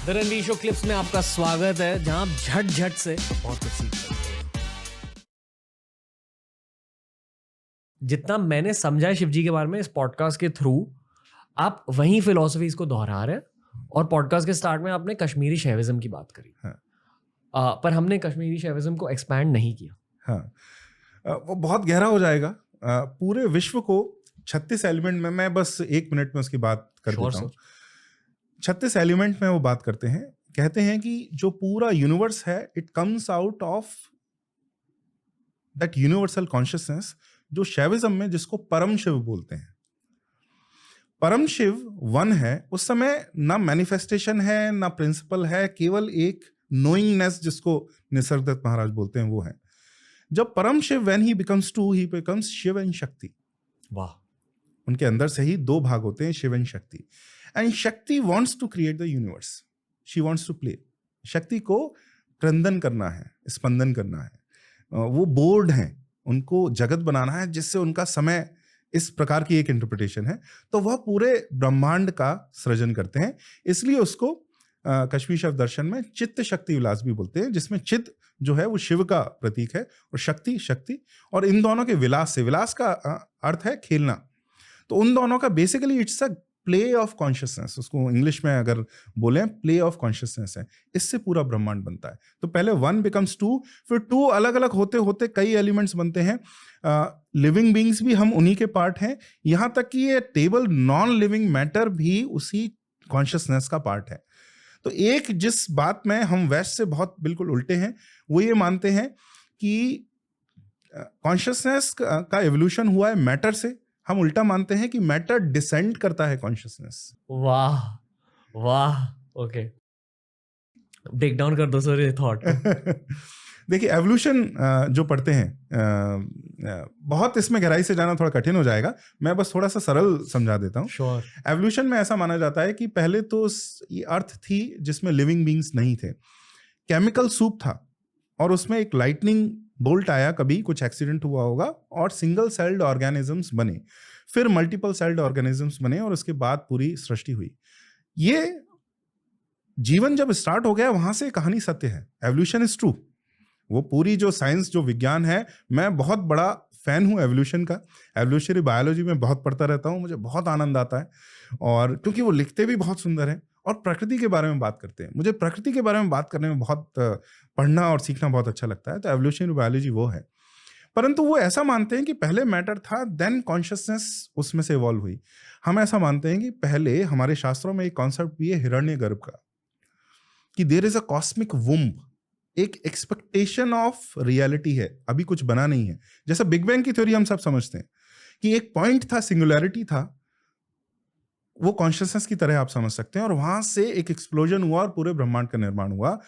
The Ranveer show clips में आपका स्वागत है, जहां आप झट झट से बहुत कुछ सीख सकते हैं। जितना मैंने समझा है शिवजी के बारे में इस पॉडकास्ट के थ्रू, आप वही फिलॉसफीज को दोहरा रहे हैं। और पॉडकास्ट के स्टार्ट में आपने कश्मीरी शैविज्म की बात करी। हाँ। पर हमने कश्मीरी शैविज्म को एक्सपैंड नहीं किया। हाँ, वो बहुत गहरा हो जाएगा। पूरे विश्व को 36 एलिमेंट में, मैं बस 1 मिनट में उसकी बात कर देता हूँ। 36 एलिमेंट में वो बात करते हैं, कहते हैं कि जो पूरा यूनिवर्स है, it comes out of that universal consciousness, जो शैविज्म में जिसको परम शिव बोलते हैं। परम शिव वन है। उस समय ना मैनिफेस्टेशन है ना प्रिंसिपल है, केवल एक नोइंगनेस जिसको निसर्गदत्त महाराज बोलते हैं वो है। जब Param Shiva when he becomes two, he becomes Shiva and Shakti. वाह। उनके अंदर से ही 2 भाग होते हैं, Shiva and Shakti. And Shakti wants to create the universe, she wants to play. Shakti को क्रंदन करना है, स्पंदन करना है। वो बोर्ड हैं, उनको जगत बनाना है जिससे उनका समय, इस प्रकार की एक इंटरप्रिटेशन है। तो वह पूरे ब्रह्मांड का सृजन करते हैं। इसलिए उसको कश्मीर शैव दर्शन में चित्त शक्ति विलास भी बोलते हैं, जिसमें चित्त जो है वो शिव का प्रतीक है और शक्ति शक्ति, और इन दोनों के विलास से, विलास का अर्थ है खेलना। तो उन दोनों का basically it's a play of consciousness, उसको इंग्लिश में अगर बोलें प्ले ऑफ कॉन्शियसनेस है। इससे पूरा ब्रह्मांड बनता है। तो पहले 1 बिकम्स 2, फिर 2 अलग अलग होते होते कई एलिमेंट्स बनते हैं। लिविंग बींग्स भी हम उन्हीं के पार्ट हैं, यहाँ तक कि ये टेबल नॉन लिविंग मैटर भी उसी कॉन्शियसनेस का पार्ट है। तो एक जिस बात में हम वेस्ट से बहुत बिल्कुल उल्टे हैं, वो ये मानते हैं कि कॉन्शियसनेस का एवोल्यूशन हुआ है मैटर से। हम उल्टा मानते हैं कि मैटर डिसेंड करता है कॉन्शियसनेस। वाह वाह, ओके, ब्रेक डाउन कर दो सर ये थॉट। देखिए, एवोल्यूशन जो पढ़ते हैं, बहुत इसमें गहराई से जाना थोड़ा कठिन हो जाएगा, मैं बस थोड़ा सा सरल समझा देता हूँ। श्योर। एवोल्यूशन में ऐसा माना जाता है कि पहले तो ये अर्थ थी जिसमें लिविंग बींग्स नहीं थे, केमिकल सूप था, और उसमें एक लाइटनिंग बोल्ट आया, कभी कुछ एक्सीडेंट हुआ होगा, और सिंगल सेल्ड ऑर्गेनिजम्स बने, फिर मल्टीपल सेल्ड ऑर्गेनिजम्स बने, और उसके बाद पूरी सृष्टि हुई। ये जीवन जब स्टार्ट हो गया, वहां से कहानी सत्य है। Evolution is true. वो पूरी जो साइंस, जो विज्ञान है, मैं बहुत बड़ा फैन हूँ एवोल्यूशन का। एवोल्यूशनरी बायोलॉजी में बहुत पढ़ता रहता हूँ, मुझे बहुत आनंद आता है, और क्योंकि वो लिखते भी बहुत सुंदर हैं और प्रकृति के बारे में बात करते हैं। मुझे प्रकृति के बारे में बात करने में बहुत पढ़ना और सीखना बहुत अच्छा लगता है। तो एवोल्यूशनरी बायोलॉजी वो है। परंतु वो ऐसा मानते हैं कि पहले मैटर था, देन कॉन्शियसनेस उसमें से इवॉल्व हुई। हम ऐसा मानते हैं कि पहले, हमारे शास्त्रों में एक कॉन्सेप्ट भी है हिरण्यगर्भ का, कि there is a cosmic womb, एक एक्सपेक्टेशन ऑफ रियलिटी है, अभी कुछ बना नहीं है। जैसा बिग बैंग की थ्योरी हम सब समझते हैं कि एक पॉइंट था, सिंगुलैरिटी था, वो कॉन्शियसनेस की तरह आप समझ सकते हैं, और वहां से एक एक्सप्लोजन हुआ और पूरे ब्रह्मांड का निर्माण हुआ।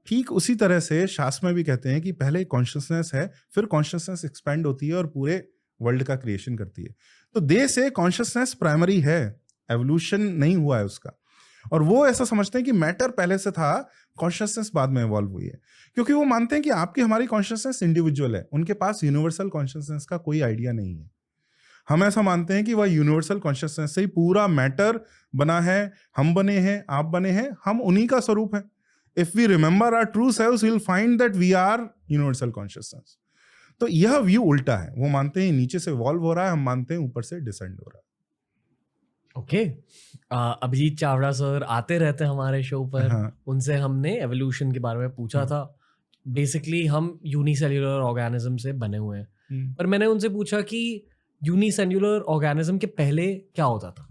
ठीक उसी तरह से शास्त्र में भी कहते हैं कि पहले कॉन्शियसनेस है, फिर कॉन्शियसनेस एक्सपेंड होती है और पूरे वर्ल्ड का क्रिएशन करती है। तो दे से कॉन्शियसनेस प्राइमरी है, एवोल्यूशन नहीं हुआ है उसका। और वो ऐसा समझते हैं कि मैटर पहले से था, कॉन्शियसनेस बाद में इवॉल्व हुई है, क्योंकि वो मानते हैं कि आपकी हमारी कॉन्शियसनेस इंडिविजुअल है, उनके पास यूनिवर्सल कॉन्शियसनेस का कोई आइडिया नहीं है। हम ऐसा मानते हैं कि वह यूनिवर्सल कॉन्शियसनेस से ही पूरा मैटर बना है, हम बने हैं, आप बने हैं, हम उन्हीं का स्वरूप है। If we remember our true selves, we will find that we are universal consciousness. तो यह व्यू उल्टा है। वो मानते हैं नीचे से इवॉल्व हो रहा है, हम मानते हैं ऊपर से डिसेंड हो रहा है। ओके, अभिजीत चावड़ा सर आते रहते हैं हमारे शो पर। हाँ। उनसे हमने एवोल्यूशन के बारे में पूछा था। बेसिकली हम यूनिसेल्युलर ऑर्गेनिज्म से बने हुए हैं, पर मैंने उनसे पूछा कि यूनिसेल्युलर ऑर्गेनिज्म के पहले क्या होता था,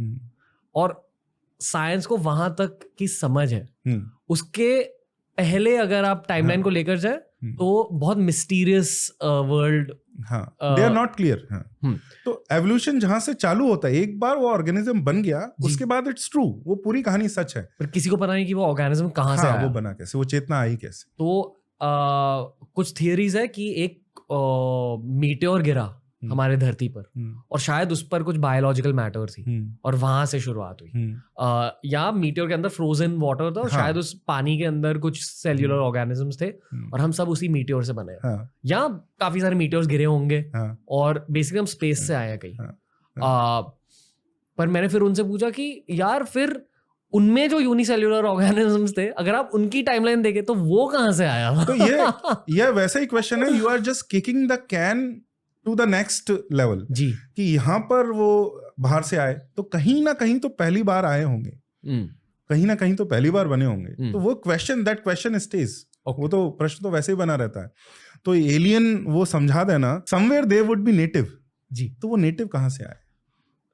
और साइंस को वहां तक की समझ है, उसके पहले अगर आप टाइमलाइन को लेकर जाए तो बहुत mysterious world, they are not clear. तो एवोल्यूशन जहां से चालू होता है, एक बार वो ऑर्गेनिज्म बन गया, उसके बाद इट्स ट्रू, वो पूरी कहानी सच है, पर किसी को पता नहीं कि वो ऑर्गेनिज्म कहाँ से आया, वो बना कैसे, वो चेतना आई कैसे। तो कुछ थियरीज है कि एक मीटियोर गिरा हमारे धरती पर, और शायद उस पर कुछ बायोलॉजिकल मैटर थी, और वहां से शुरुआत हुई। या मीटियोर के अंदर फ्रोजन वाटर था, और शायद उस पानी के अंदर कुछ सेल्युलर ऑर्गेनिजम्स थे, और हम सब उसी मीटियोर से बने। या काफी सारे मीटियोर्स गिरे होंगे, और बेसिकली हम स्पेस से आए कहीं। पर मैंने फिर उनसे पूछा कि यार फिर उनमें जो यूनिसेल्युलर ऑर्गेनिजम्स थे, अगर आप उनकी टाइमलाइन देखें तो वो कहाँ से आया? तो ये वैसा ही क्वेश्चन है, you are just kicking the can to the next level जी, कि यहाँ पर वो बाहर से आए तो कहीं ना कहीं तो पहली बार आए होंगे, कहीं ना कहीं तो पहली बार बने होंगे, तो वो दैट क्वेश्चन स्टेज, वो तो प्रश्न तो वैसे ही बना रहता है। तो एलियन वो समझा देना somewhere they would be native जी, तो वो नेटिव कहाँ से आए?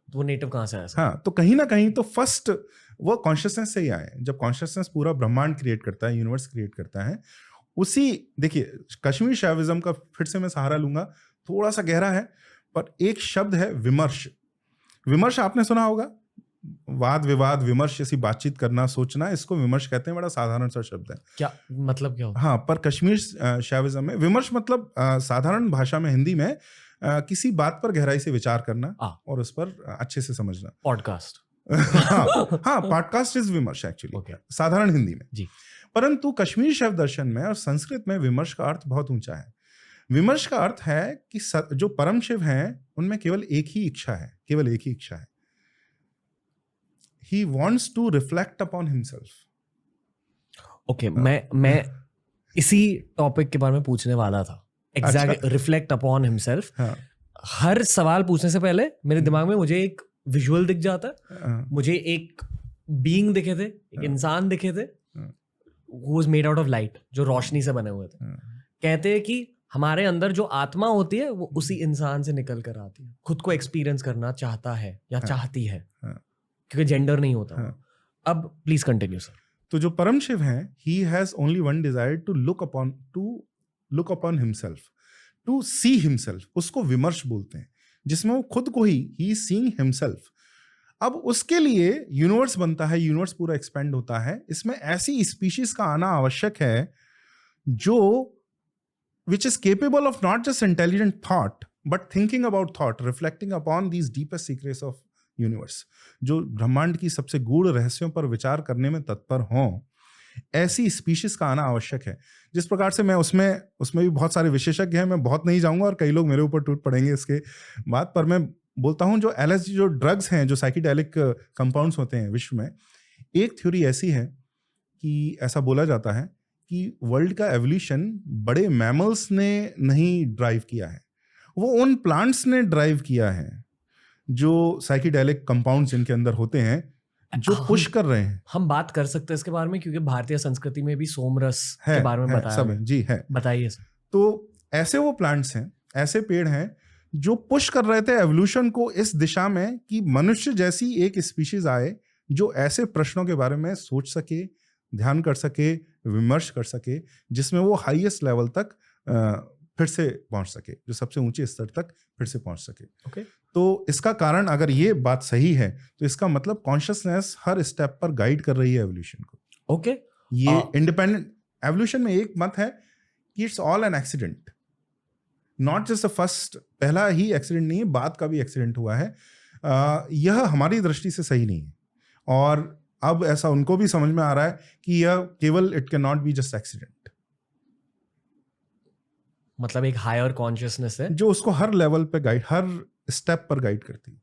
तो वो नेटिव कहाँ से आया? हाँ, तो कहीं ना कहीं तो फर्स्ट वो कॉन्शियसनेस से ही आए। जब कॉन्शियसनेस पूरा ब्रह्मांड क्रिएट करता है, यूनिवर्स क्रिएट करता है, उसी देखिए कश्मीर शैविज्म का फिर से मैं सहारा लूंगा, थोड़ा सा गहरा है, पर एक शब्द है विमर्श। विमर्श आपने सुना होगा, वाद विवाद विमर्श ऐसी बातचीत करना, सोचना, इसको विमर्श कहते हैं। बड़ा साधारण सा शब्द है। क्या मतलब क्या होता? हाँ, पर कश्मीर शैविज्म में विमर्श मतलब साधारण भाषा में, हिंदी में किसी बात पर गहराई से विचार करना और उस पर अच्छे से समझना। पॉडकास्ट। हाँ, पॉडकास्ट इज विमर्श एक्चुअली, साधारण हिंदी में जी। परंतु कश्मीर शैव दर्शन में और संस्कृत में विमर्श का अर्थ बहुत ऊंचा है। विमर्श का अर्थ है कि जो परम शिव हैं उनमें केवल एक ही इच्छा है, केवल एक ही इच्छा है। He wants to reflect upon himself. Okay, मैं इसी टॉपिक के बारे में पूछने वाला था। Exact, reflect upon himself. हर सवाल पूछने से पहले मेरे दिमाग में मुझे एक विजुअल दिख जाता है, मुझे एक बीइंग दिखे थे, एक इंसान दिखे थे, who was made out of light, जो रोशनी से बने हुए थे। कहते हैं कि हमारे अंदर जो आत्मा होती है वो उसी इंसान से निकल कर आती है, खुद को एक्सपीरियंस करना चाहता है या चाहती है, क्योंकि जेंडर नहीं होता। अब प्लीज कंटिन्यू सर। तो जो परम शिव हैं, he has only one desire to look upon himself, to see himself, उसको विमर्श बोलते हैं, जिसमें वो खुद को ही he is seeing himself। अब उसके लिए यूनिवर्स बनता है, यूनिवर्स पूरा एक्सपेंड होता है। इसमें ऐसी स्पीशीज का आना आवश्यक है जो which is capable of not just intelligent thought but thinking about thought, reflecting upon these deepest secrets of universe, जो ब्रह्मांड की सबसे गूढ़ रहस्यों पर विचार करने में तत्पर हों। ऐसी स्पीशीज का आना आवश्यक है। जिस प्रकार से मैं उसमें भी बहुत सारे विशेषज्ञ हैं, मैं बहुत नहीं जाऊंगा और कई लोग मेरे ऊपर टूट पड़ेंगे इसके बाद, पर मैं बोलता हूं जो LSD जो ड्रग्स हैं, जो साइकिडेलिक कंपाउंड्स होते हैं विश्व में, एक थ्योरी ऐसी है कि ऐसा बोला जाता है कि वर्ल्ड का एवोल्यूशन बड़े मैमल्स ने नहीं ड्राइव किया है, वो उन प्लांट्स ने ड्राइव किया है जो साइकिडेलिक कंपाउंड्स इनके अंदर होते हैं, जो पुश कर रहे हैं। हम बात कर सकते हैं इसके बारे में, क्योंकि भारतीय संस्कृति में भी सोमरस के बारे में बताया सब है जी, है, बताइए सर। तो ऐसे वो प्लांट्स हैं, ऐसे पेड़ हैं जो पुश कर रहे थे एवोल्यूशन को इस दिशा में कि मनुष्य जैसी एक स्पीशीज आए जो ऐसे प्रश्नों के बारे में सोच सके, ध्यान कर सके, विमर्श कर सके, जिसमें वो हाईएस्ट लेवल तक फिर से पहुंच सके, जो सबसे ऊंचे स्तर तक फिर से पहुंच सके। okay. तो इसका कारण, अगर ये बात सही है तो इसका मतलब कॉन्शियसनेस हर स्टेप पर गाइड कर रही है एवोल्यूशन को। ओके, ये इंडिपेंडेंट एवोल्यूशन में एक मत है कि it's all an accident, not just the first, पहला ही एक्सीडेंट नहीं है, बाद का भी एक्सीडेंट हुआ है। यह हमारी दृष्टि से सही नहीं है, और अब ऐसा उनको भी समझ में आ रहा है कि यह केवल it can not be just accident. मतलब एक हायर कॉन्शियसनेस है जो उसको हर लेवल पे गाइड, हर स्टेप पर गाइड करती है।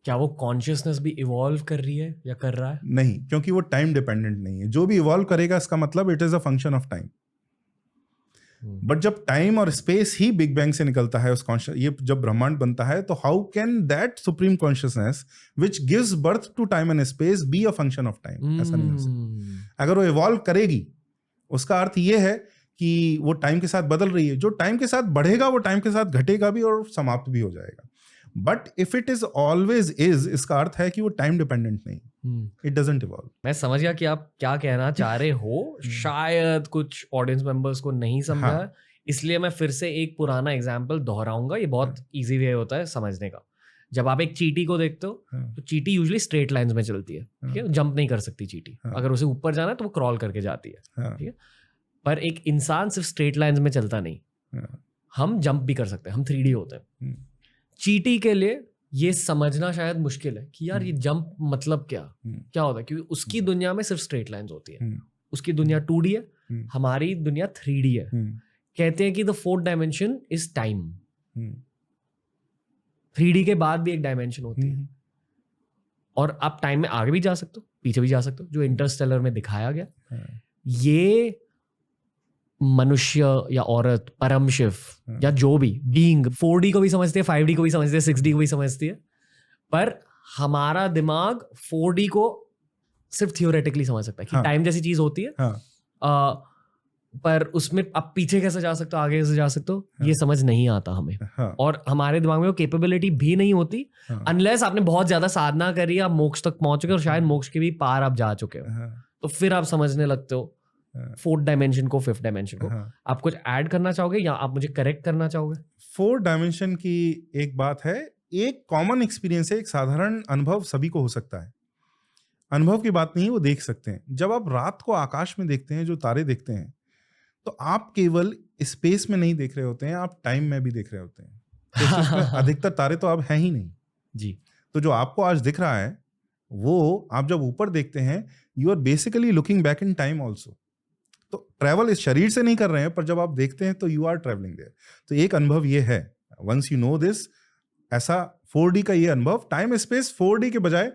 क्या वो कॉन्शियसनेस भी इवॉल्व कर रही है या कर रहा है? नहीं, क्योंकि वो टाइम डिपेंडेंट नहीं है। जो भी इवॉल्व करेगा इसका मतलब it is a function of time. But जब टाइम और स्पेस ही बिग बैंग से निकलता है, उस कॉन्शियस, ये जब ब्रह्मांड बनता है, तो how can that supreme consciousness which gives birth to time and space be a function of time? ऐसा नहीं हो सकता। अगर वो इवॉल्व करेगी, उसका अर्थ ये है कि वो टाइम के साथ बदल रही है। जो टाइम के साथ बढ़ेगा वो टाइम के साथ घटेगा भी और समाप्त भी हो जाएगा। But if it is always is, इसका अर्थ है कि वो टाइम डिपेंडेंट नहीं, इट डजंट इवॉल्व। मैं समझ गया कि आप क्या कहना चाह रहे हो। शायद कुछ ऑडियंस मेंबर्स को नहीं समझा, हाँ। इसलिए मैं फिर से एक पुराना एग्जाम्पल दोहराऊंगा। ये बहुत इजी वे होता है समझने का। जब आप एक चींटी को देखते हो तो चींटी यूजुअली स्ट्रेट लाइंस में चलती है, ठीक है, जंप नहीं कर सकती चींटी। अगर उसे ऊपर जाना है तो वो क्रॉल करके जाती है, ठीक है। पर एक इंसान सिर्फ स्ट्रेट लाइंस में चलता नहीं, हम जंप भी कर सकते हैं, हम 3D होते हैं। चींटी के लिए ये समझना शायद मुश्किल है कि यार ये जंप मतलब क्या होता है, क्योंकि उसकी दुनिया में सिर्फ स्ट्रेट लाइंस होती है। उसकी दुनिया 2D है, हमारी दुनिया 3D है। कहते हैं कि the fourth dimension is time. 3D के बाद भी एक डायमेंशन होती है। और आप टाइम में आगे भी जा सकते हो, पीछे भी जा सकते हो, जो इंटरस्टेलर में दिखाया गया। ये मनुष्य या औरत, परम शिव या जो भी बीइंग 4D को भी समझते हैं, 5D को भी समझते हैं, 6D को भी समझती है, पर हमारा दिमाग 4D को सिर्फ थियोरेटिकली समझ सकता है कि टाइम जैसी चीज होती है, पर उसमें आप पीछे कैसे जा सकते हो, आगे कैसे जा सकते हो, ये समझ नहीं आता हमें। और हमारे दिमाग में वो कैपेबिलिटी भी नहीं होती अनलेस आपने बहुत ज्यादा साधना करी, आप मोक्ष तक पहुंच चुके हो, और शायद मोक्ष के भी पार आप जा चुके हो, तो फिर आप समझने लगते हो 4th डायमेंशन को, 5th डायमेंशन को। आप कुछ ऐड करना चाहोगे या आप मुझे करेक्ट करना चाहोगे? 4th डायमेंशन की एक बात है, एक कॉमन एक्सपीरियंस है, एक साधारण अनुभव सभी को हो सकता है। अनुभव की बात नहीं है, वो देख सकते हैं। जब आप रात को आकाश में देखते हैं, जो तारे देखते हैं, तो आप केवल स्पेस में नहीं देख रहे होते हैं, आप टाइम में भी देख रहे होते हैं। तो अधिकतर तारे तो अब हैं ही नहीं जी। तो जो आपको आज दिख रहा है, वो आप जब ऊपर देखते हैं, you are basically looking back in time also. तो ट्रैवल इस शरीर से नहीं कर रहे हैं, पर जब आप देखते हैं तो यू आर ट्रैवलिंग देयर। तो एक अनुभव ये है, वंस यू नो दिस, ऐसा 4D का ये अनुभव, टाइम स्पेस 4D के बजाय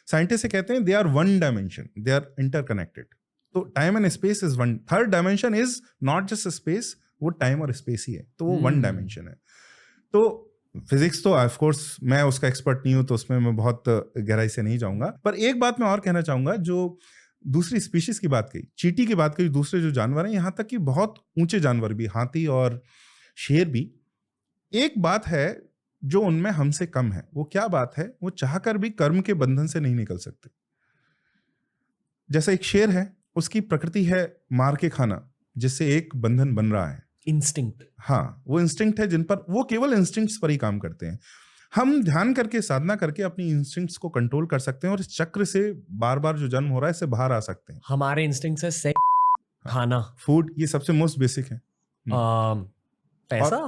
साइंटिस्ट से कहते हैं they are 1 dimension, they are interconnected. तो time and space is 1। 3rd dimension is not just space, वो टाइम और स्पेस ही है, तो वो 1 डायमेंशन है। तो फिजिक्स तो ऑफ कोर्स मैं उसका एक्सपर्ट नहीं हूं, तो उसमें मैं बहुत गहराई से नहीं जाऊंगा, पर एक बात मैं और कहना चाहूंगा, जो दूसरी स्पीशीज की बात कही, चींटी की बात कही, दूसरे जो जानवर हैं, यहाँ तक कि बहुत ऊंचे जानवर भी, हाथी और शेर भी, एक बात है जो उनमें हमसे कम है। वो क्या बात है? वो चाहकर भी कर्म के बंधन से नहीं निकल सकते। जैसा एक शेर है, उसकी प्रकृति है मार के खाना, जिससे एक बंधन बन रहा है, इंस्टिंक्ट। हाँ, वो इंस्टिंक्ट है जिन पर वो केवल इंस्टिंक्ट्स पर ही काम करते हैं। हम ध्यान करके, साधना करके अपनी इंस्टिंक्ट्स को कंट्रोल कर सकते हैं, और इस चक्र से बार बार जो जन्म हो रहा है, इससे बाहर आ सकते हैं। हमारे इंस्टिंक्ट्स है सेक्स, खाना, फूड, ये सबसे मोस्ट बेसिक है। पैसा,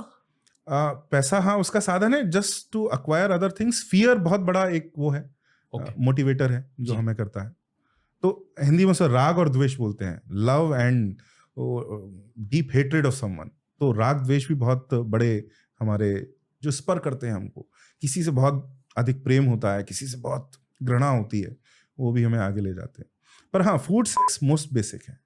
पैसा हाँ उसका साधन है, just to acquire other things. Fear बहुत बड़ा एक वो है, मोटिवेटर है जो हमें करता है। तो हिंदी में उसे राग और द्वेष बोलते हैं, love and deep hatred of someone. तो राग द्वेष भी बहुत बड़े हमारे जो स्पर करते हैं हमको। किसी से बहुत अधिक प्रेम होता है, किसी से बहुत घृणा होती है, वो भी हमें आगे ले जाते हैं। पर हाँ, फूड सेक्स मोस्ट बेसिक है।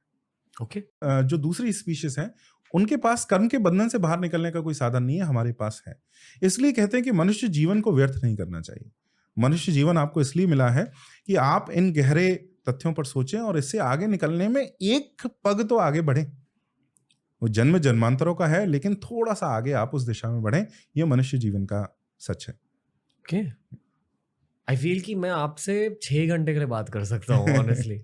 ओके। जो दूसरी स्पीशीज हैं, उनके पास कर्म के बंधन से बाहर निकलने का कोई साधन नहीं है, हमारे पास है। इसलिए कहते हैं कि मनुष्य जीवन को व्यर्थ नहीं करना चाहिए। मनुष्य जीवन आपको इसलिए मिला है कि आप इन गहरे तथ्यों पर सोचें और इससे आगे निकलने में एक पग तो आगे बढ़ें। वो जन्म जन्मांतरों का है, लेकिन थोड़ा सा आगे आप उस दिशा में बढ़ें। ये मनुष्य जीवन का सच है। ओके, आई फील कि मैं आपसे 6 घंटे के लिए बात कर सकता हूँ ऑनेस्टली।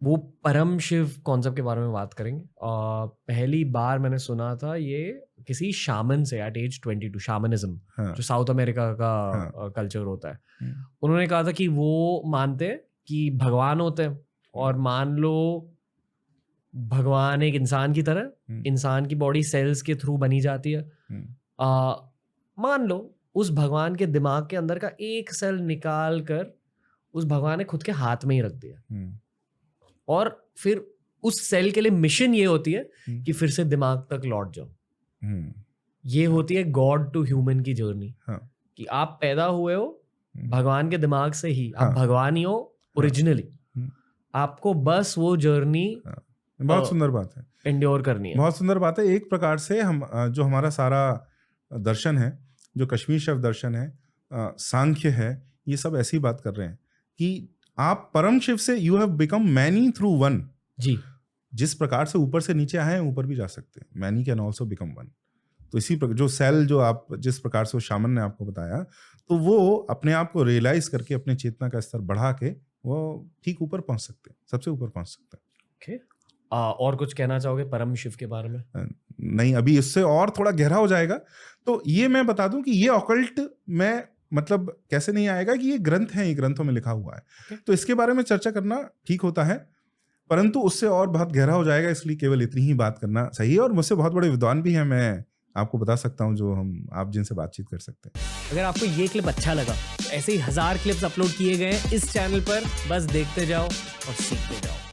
वो परम शिव कॉन्सेप्ट के बारे में बात करेंगे। पहली बार मैंने सुना था ये किसी शामन से एट एज 22, शामनिज्म, जो साउथ अमेरिका का कल्चर होता है। उन्होंने कहा था कि वो मानते हैं कि भगवान होते हैं, और मान लो भगवान एक इंसान की तरह, इंसान की बॉडी सेल्स के थ्रू बनी जाती है। मान लो उस भगवान के दिमाग के अंदर का एक सेल निकाल कर उस भगवान ने खुद के हाथ में ही रख दिया, और फिर उस सेल के लिए मिशन ये होती है कि फिर से दिमाग तक लौट जाओ। ये होती है गॉड टू ह्यूमन की जर्नी। कि आप पैदा हुए हो भगवान के दिमाग से ही, आप भगवान ही हो ओरिजिनली। आपको बस वो जर्नी, बहुत सुंदर बात है, एंड्योर करनी है। बहुत सुंदर बात है। एक प्रकार से हम जो हमारा सारा दर्शन है, जो कश्मीर शैव दर्शन है, सांख्य है, ये सब ऐसी बात कर रहे हैं कि आप परम शिव से you have become many through one. जी, जिस प्रकार से ऊपर से नीचे आए हैं, ऊपर भी जा सकते हैं। Many can also become one. तो इसी प्रकार जो सेल, जो आप जिस प्रकार से शामन ने आपको बताया, तो वो अपने आप को रियलाइज करके अपने चेतना का स्तर बढ़ा के वो ठीक ऊपर पहुंच सकते हैं, सबसे ऊपर पहुंच सकते हैं। okay. और कुछ कहना चाहोगे परम शिव के बारे में? नहीं, अभी इससे और थोड़ा गहरा हो जाएगा। तो ये मैं बता दूं कि ये ऑकल्ट में मतलब कैसे नहीं आएगा कि ये ग्रंथ हैं, ये ग्रंथों में लिखा हुआ है। तो इसके बारे में चर्चा करना ठीक होता है, परंतु उससे और बहुत गहरा हो जाएगा, इसलिए केवल इतनी ही बात करना सही है। और मुझसे बहुत बड़े विद्वान भी हैं, मैं आपको बता सकता हूं, जो आप जिनसे बातचीत कर सकते हैं। अगर आपको ये क्लिप अच्छा लगा तो ऐसे ही 1000 क्लिप्स अपलोड किए गए हैं इस चैनल पर। बस देखते जाओ और सीखते जाओ।